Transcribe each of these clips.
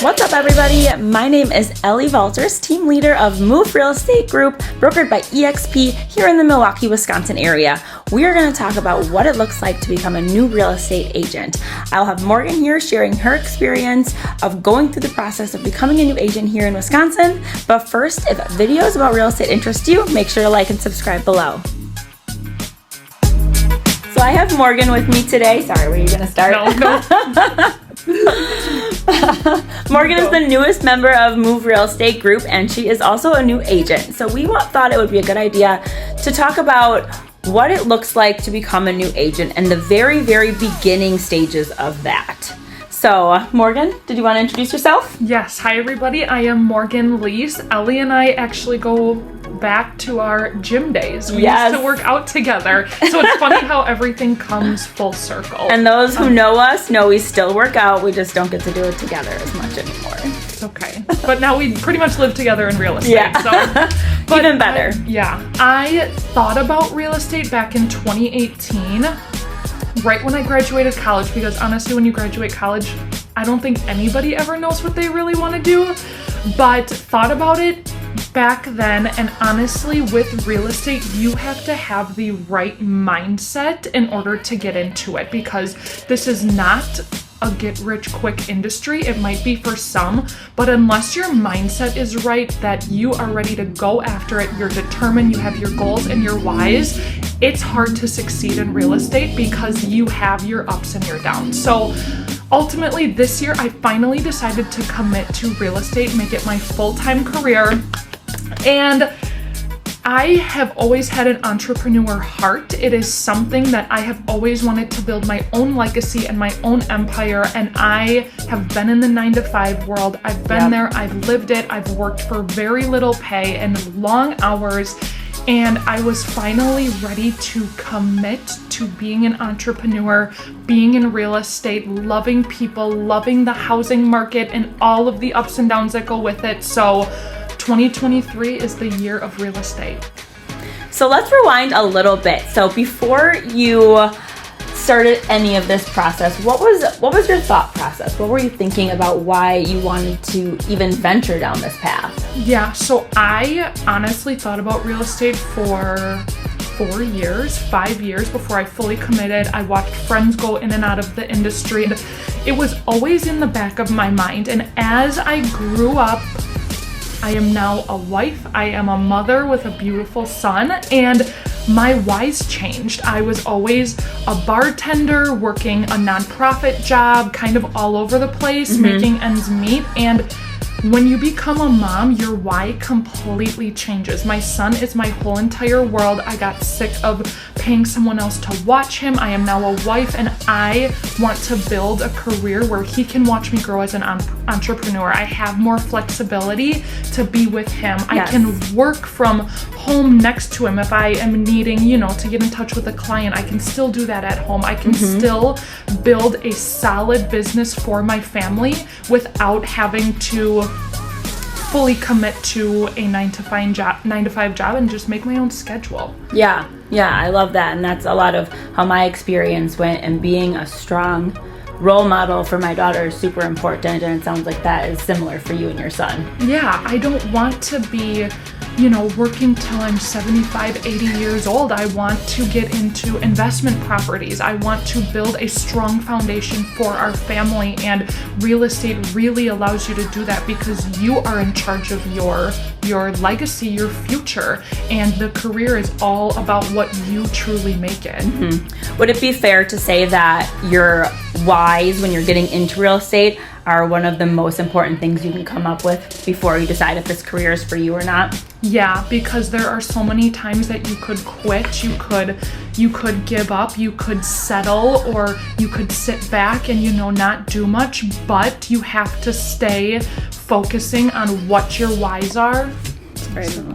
What's up, everybody? My name is Ellie Valters, team leader of MVE Real Estate Group, brokered by EXP here in the Milwaukee, Wisconsin area. We are going to talk about what it looks like to become a new real estate agent. I'll have Morgan here sharing her experience of going through the process of becoming a new agent here in Wisconsin. But first, if videos about real estate interest you, make sure to like and subscribe below. So I have Morgan with me today. Sorry, were you going to start? No. Morgan is the newest member of MVE Real Estate Group, and she is also a new agent. So we thought it would be a good idea to talk about what it looks like to become a new agent and the very, very beginning stages of that. So, Morgan, did you want to introduce yourself? Yes. Hi, everybody. I am Morgan Lese. Ellie and I actually go back to our gym days. We used to work out together. So it's funny how everything comes full circle. And those who know us know we still work out. We just don't get to do it together as much anymore. It's okay. But now we pretty much live together in real estate. Yeah. So, even better. I thought about real estate back in 2018, right when I graduated college, because honestly, when you graduate college, I don't think anybody ever knows what they really want to do, but thought about it back then. And honestly, with real estate, you have to have the right mindset in order to get into it, because this is not a get-rich-quick industry. It might be for some, but unless your mindset is right, that you are ready to go after it, you're determined, you have your goals and your whys, it's hard to succeed in real estate because you have your ups and your downs. So ultimately this year, I finally decided to commit to real estate, make it my full-time career. And I have always had an entrepreneur heart. It is something that I have always wanted to build my own legacy and my own empire. And I have been in the 9-to-5 world. I've been there. I've lived it. I've worked for very little pay and long hours. And I was finally ready to commit to being an entrepreneur, being in real estate, loving people, loving the housing market, and all of the ups and downs that go with it. So 2023 is the year of real estate. So let's rewind a little bit. So before you started any of this process, what was your thought process? What were you thinking about why you wanted to even venture down this path? Yeah, so I honestly thought about real estate for 5 years before I fully committed. I watched friends go in and out of the industry. It was always in the back of my mind. And as I grew up, I am now a wife, I am a mother with a beautiful son, and my whys changed. I was always a bartender, working a nonprofit job, kind of all over the place, making ends meet. And when you become a mom, your why completely changes. My son is my whole entire world. I got sick of paying someone else to watch him. I am now a wife, and I want to build a career where he can watch me grow as an entrepreneur. I have more flexibility to be with him. Yes. I can work from home next to him if I am needing, to get in touch with a client. I can still do that at home. I can still build a solid business for my family without having to fully commit to a 9-to-5 job and just make my own schedule. Yeah, I love that. And that's a lot of how my experience went, and being a strong role model for my daughter is super important. And it sounds like that is similar for you and your son. Yeah, I don't want to be working till I'm 75, 80 years old. I want to get into investment properties. I want to build a strong foundation for our family, and real estate really allows you to do that because you are in charge of your legacy, your future, and the career is all about what you truly make it. Would it be fair to say that your whys when you're getting into real estate are one of the most important things you can come up with before you decide if this career is for you or not? Yeah, because there are so many times that you could quit, you could give up, you could settle, or you could sit back and not do much, but you have to stay focusing on what your whys are.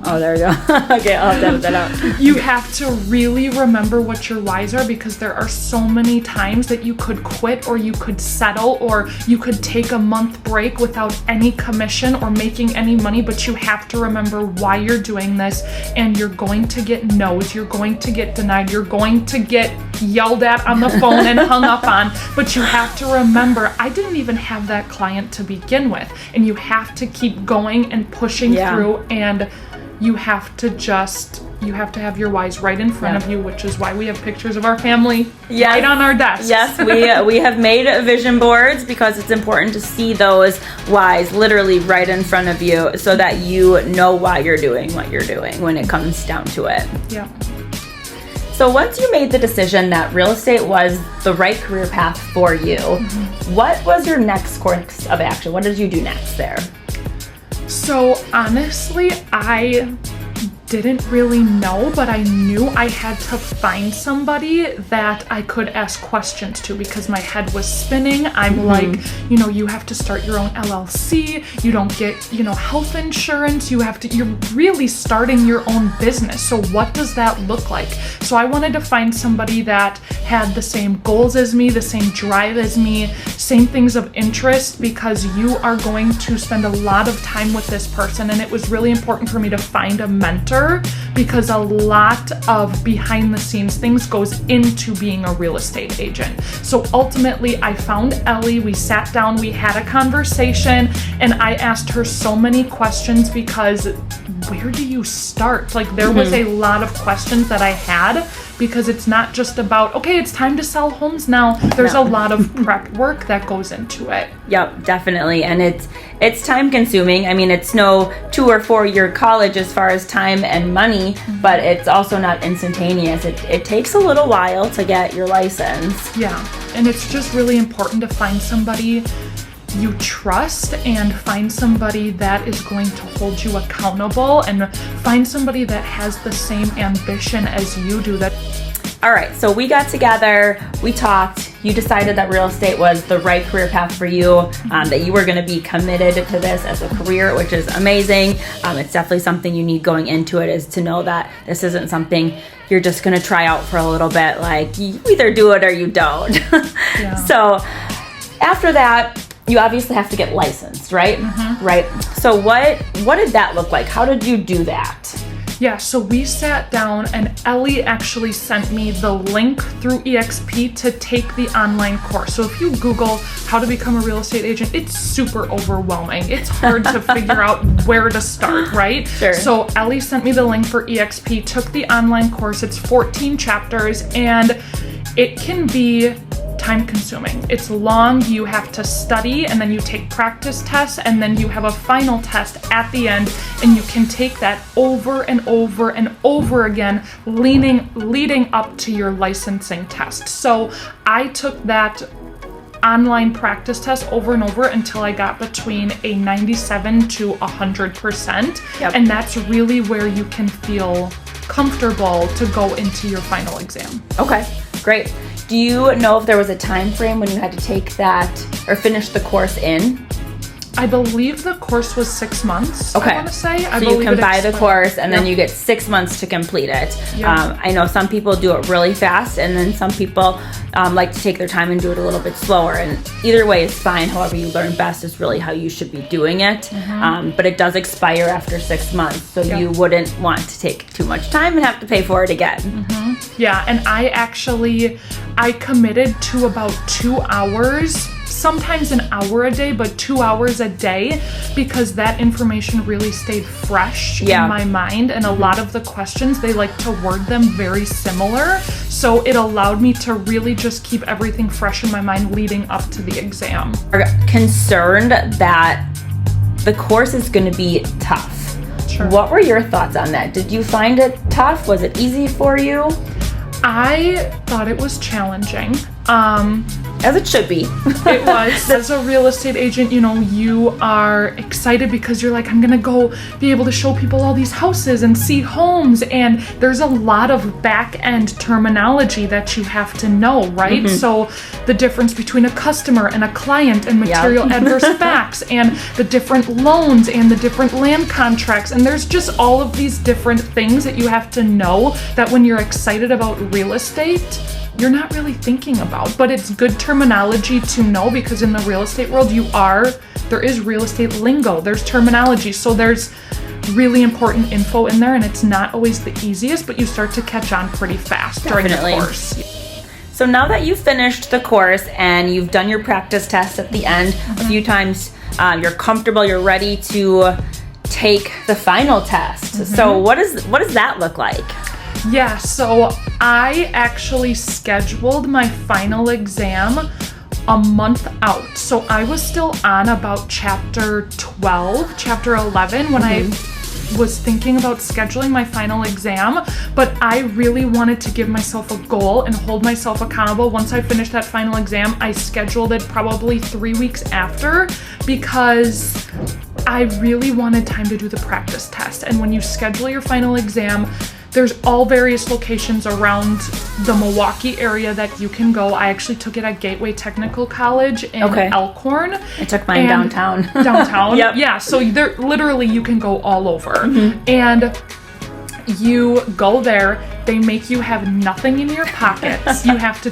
Oh, there we go. Okay, I'll have to edit that out. You have to really remember what your whys are, because there are so many times that you could quit, or you could settle, or you could take a month break without any commission or making any money, but you have to remember why you're doing this, and you're going to get no's, you're going to get denied, you're going to get yelled at on the phone and hung up on. But you have to remember, I didn't even have that client to begin with. And you have to keep going and pushing through, and you have to have your whys right in front of you, which is why we have pictures of our family right on our desks. Yes, we have made vision boards because it's important to see those whys literally right in front of you so that you know why you're doing what you're doing when it comes down to it. Yeah. So once you made the decision that real estate was the right career path for you, what was your next course of action? What did you do next there? So honestly, I didn't really know, but I knew I had to find somebody that I could ask questions to because my head was spinning. I'm like, you have to start your own LLC. You don't get, health insurance. You're really starting your own business. So what does that look like? So I wanted to find somebody that had the same goals as me, the same drive as me, same things of interest, because you are going to spend a lot of time with this person. And it was really important for me to find a mentor because a lot of behind the scenes things goes into being a real estate agent. So ultimately I found Ellie, we sat down, we had a conversation, and I asked her so many questions because where do you start? Like there was a lot of questions that I had because it's not just about, okay, it's time to sell homes now. There's a lot of prep work that goes into it. Yep, definitely. And it's time consuming. I mean, it's no 2 or 4 year college as far as time and money, but it's also not instantaneous. It takes a little while to get your license. Yeah, and it's just really important to find somebody you trust and find somebody that is going to hold you accountable and find somebody that has the same ambition as you do. All right, so we got together, we talked, you decided that real estate was the right career path for you, that you were gonna be committed to this as a career, which is amazing. It's definitely something you need going into it, is to know that this isn't something you're just gonna try out for a little bit, like you either do it or you don't. So after that, you obviously have to get licensed, right? Right. So what did that look like? How did you do that? Yeah, so we sat down and Ellie actually sent me the link through EXP to take the online course. So if you Google how to become a real estate agent, it's super overwhelming. It's hard to figure out where to start, right? Sure. So Ellie sent me the link for EXP, took the online course. It's 14 chapters and it can be time consuming. It's long, you have to study, and then you take practice tests, and then you have a final test at the end, and you can take that over and over and over again, leading up to your licensing test. So I took that online practice test over and over until I got between a 97 to 100%. And that's really where you can feel comfortable to go into your final exam. Okay, great. Do you know if there was a time frame when you had to take that or finish the course in? I believe the course was 6 months, I want to say. So you can buy the course and then you get 6 months to complete it. I know some people do it really fast, and then some people like to take their time and do it a little bit slower. And either way is fine. However you learn best is really how you should be doing it. But it does expire after 6 months, so you wouldn't want to take too much time and have to pay for it again. Yeah, and I committed to about 2 hours, sometimes an hour a day, but 2 hours a day, because that information really stayed fresh in my mind. And a lot of the questions, they like to word them very similar. So it allowed me to really just keep everything fresh in my mind leading up to the exam. Are concerned that the course is going to be tough. Sure. What were your thoughts on that? Did you find it tough? Was it easy for you? I thought it was challenging. As it should be. It was. As a real estate agent, you are excited because you're like, I'm gonna go be able to show people all these houses and see homes, and there's a lot of back-end terminology that you have to know, right? So the difference between a customer and a client, and material adverse facts, and the different loans and the different land contracts, and there's just all of these different things that you have to know that when you're excited about real estate, you're not really thinking about. But it's good terminology to know, because in the real estate world there is real estate lingo, there's terminology, so there's really important info in there, and it's not always the easiest, but you start to catch on pretty fast during the course. So now that you've finished the course and you've done your practice tests at the end a few times, you're comfortable, you're ready to take the final test. So what does that look like? Yeah, so I actually scheduled my final exam a month out. So I was still on about chapter 11 when I was thinking about scheduling my final exam, but I really wanted to give myself a goal and hold myself accountable. Once I finished that final exam, I scheduled it probably 3 weeks after because I really wanted time to do the practice test. And when you schedule your final exam, there's all various locations around the Milwaukee area that you can go. I actually took it at Gateway Technical College in Elkhorn. I took mine downtown. Downtown? Yep. Yeah, so there literally you can go all over. And you go there, they make you have nothing in your pockets. You have to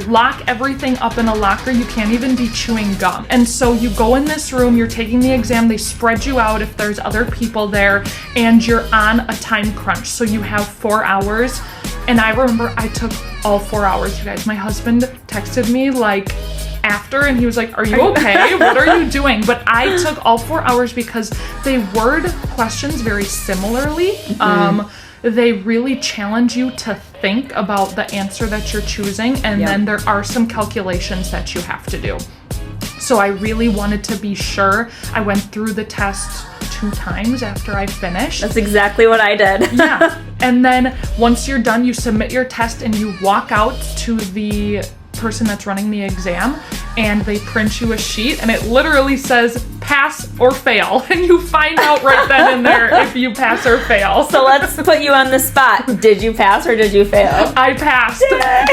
lock everything up in a locker. You can't even be chewing gum. And so you go in this room, you're taking the exam, they spread you out if there's other people there, and you're on a time crunch. So you have 4 hours. And I remember I took all 4 hours, you guys. My husband texted me like after and he was like, "Are you okay? What are you doing?" But I took all 4 hours because they word questions very similarly. They really challenge you to think about the answer that you're choosing, and then there are some calculations that you have to do. So I really wanted to be sure. I went through the test 2 times after I finished. That's exactly what I did. Yeah. And then once you're done, you submit your test and you walk out to the person that's running the exam and they print you a sheet and it literally says pass or fail, and you find out right then and there if you pass or fail. So let's put you on the spot. Did you pass or did you fail? I passed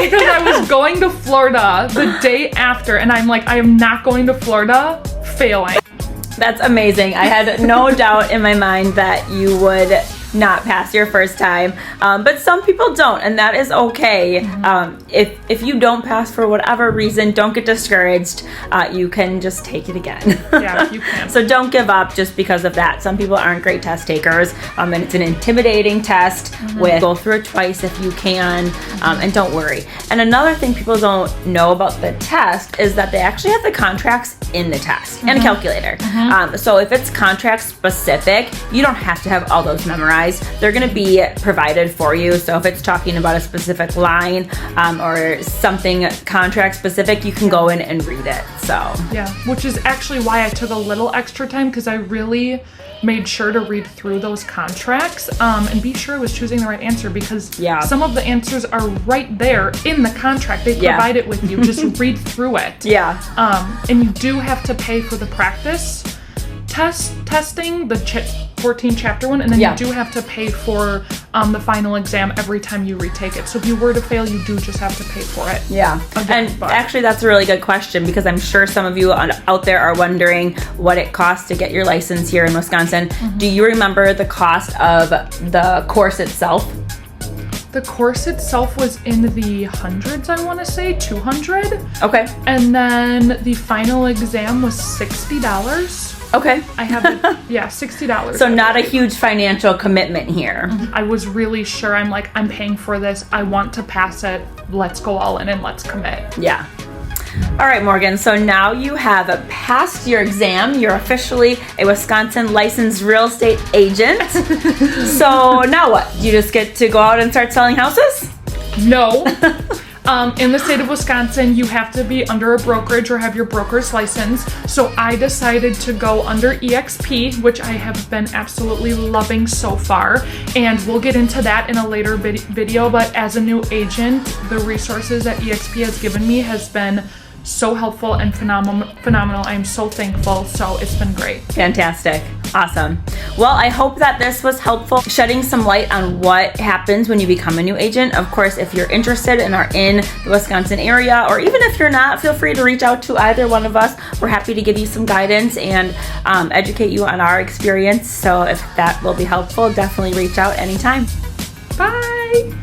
because I was going to Florida the day after and I'm like, I am not going to Florida failing. That's amazing. I had no doubt in my mind that you would not pass your first time, but some people don't, and that is okay. If you don't pass for whatever reason, don't get discouraged. You can just take it again. Yeah, you can. So don't give up just because of that. Some people aren't great test takers, and it's an intimidating test. Go through it twice if you can, and don't worry. And another thing people don't know about the test is that they actually have the contracts in the test and a calculator. So if it's contract specific, you don't have to have all those memorized. They're going to be provided for you. So if it's talking about a specific line or something contract specific, you can go in and read it. So yeah, which is actually why I took a little extra time, because I really made sure to read through those contracts and be sure I was choosing the right answer, because some of the answers are right there in the contract. They provide it with you. Just read through it. And you do have to pay for the practice testing, the 14 chapter one, and then you do have to pay for the final exam every time you retake it. So if you were to fail, you do just have to pay for it. Actually, that's a really good question, because I'm sure some of you out there are wondering what it costs to get your license here in Wisconsin. Do you remember the cost of the course itself? The course itself was in the hundreds, I want to say, 200. Okay. And then the final exam was $60. Okay. I have $60. So not a huge financial commitment here. I was really sure. I'm like, I'm paying for this. I want to pass it. Let's go all in and let's commit. Yeah. All right, Morgan. So now you have passed your exam. You're officially a Wisconsin licensed real estate agent. So now what? You just get to go out and start selling houses? No. In the state of Wisconsin, you have to be under a brokerage or have your broker's license. So I decided to go under EXP, which I have been absolutely loving so far. And we'll get into that in a later video. But as a new agent, the resources that EXP has given me has been so helpful and phenomenal. I am so thankful. So it's been great. Fantastic. Awesome. Well, I hope that this was helpful, shedding some light on what happens when you become a new agent. Of course, if you're interested and are in the Wisconsin area, or even if you're not, feel free to reach out to either one of us. We're happy to give you some guidance and educate you on our experience. So if that will be helpful, definitely reach out anytime. Bye.